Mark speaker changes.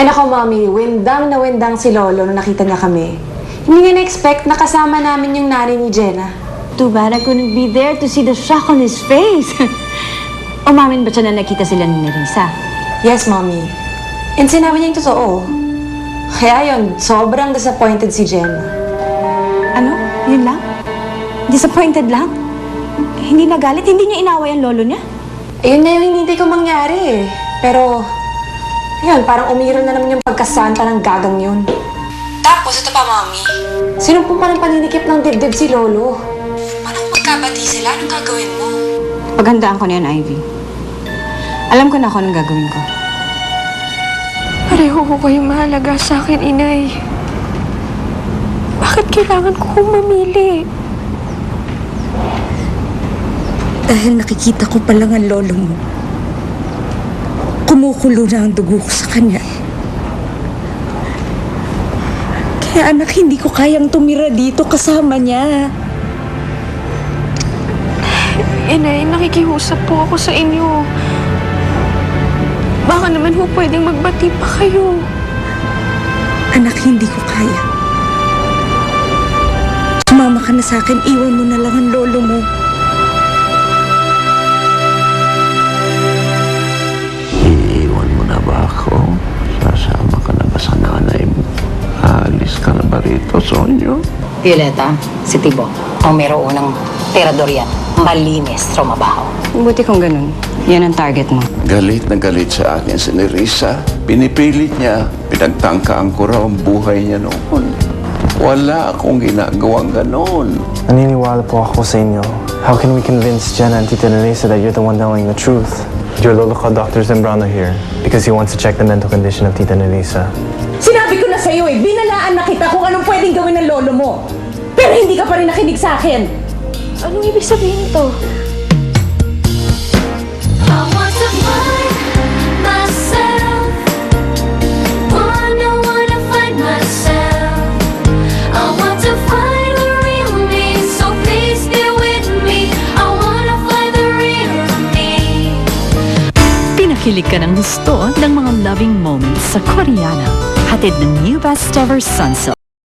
Speaker 1: Ay nako, Mami, windang si Lolo nung nakita niya kami. Hindi niya na-expect na kasama namin yung nanay ni Jenna.
Speaker 2: Too bad I couldn't be there to see the shock on his face. Umamin ba siya na nakita sila ni Nerissa?
Speaker 1: Yes, Mommy. And sinabi niya yung totoo. Kaya yun, sobrang disappointed si Jenna.
Speaker 2: Ano? Yun lang? Disappointed lang? Hindi nagalit? Hindi niya inaway ang lolo niya?
Speaker 1: Ayun na yung hinintay ko mangyari eh. Pero, yun, parang umiral na naman yung pagkasanta ng gagang yun. Tapos, ito pa, Mami. Sinumpong pa ng paninikip ng dibdib si Lolo. Paano kung magkabati sila? Anong gagawin mo?
Speaker 2: Paghandaan ko na yan, Ivy. Alam ko na ako anong gagawin ko.
Speaker 3: Pareho ko kayong mahalaga sa akin, Inay. Bakit kailangan ko kong mamili?
Speaker 4: Dahil nakikita ko pa lang ang lolo mo. Kumukulo na ang dugo ko sa kanya. Kaya anak, hindi ko kayang tumira dito kasama niya.
Speaker 3: Inay, nakikiusap po ako sa inyo. Baka naman ho pwedeng magbati pa kayo.
Speaker 4: Anak, hindi ko kaya. Sumama ka na sa akin, iwan mo na lang ang lolo mo.
Speaker 5: Iiwan mo na ba ako? Sasama ka na ba sa nanay mo? Aalis ka na ba rito, Sonyo?
Speaker 6: Violeta, si Tibo, ang meron unang terador yan. Malinis, trumabaho.
Speaker 2: Buti kung ganun. Yan ang target mo.
Speaker 5: Galit na galit sa akin si Nerissa. Pinipilit niya, pinagtangkaan ko raw ang buhay niya noon. Wala akong ginagawang ganon.
Speaker 7: Naniniwala po ako sa inyo. How can we convince Jenna and Tita Nerissa that you're the one telling the truth? Your lolo called Dr. Zambrano here because he wants to check the mental condition of Tita Nerissa.
Speaker 4: Sinabi ko na sa'yo eh, binalaan na kita kung anong pwedeng gawin ng lolo mo. Pero hindi ka pa rin nakinig sa akin.
Speaker 3: Anong ibig sabihin ito?
Speaker 8: I want to find myself. Wanna find myself. I want to find the real me. So please be with me. I wanna find the real me.
Speaker 9: Pinakilig ka ng gusto ng mga loving moments sa Koreana. Hatid ng New Best Ever Sunsilk.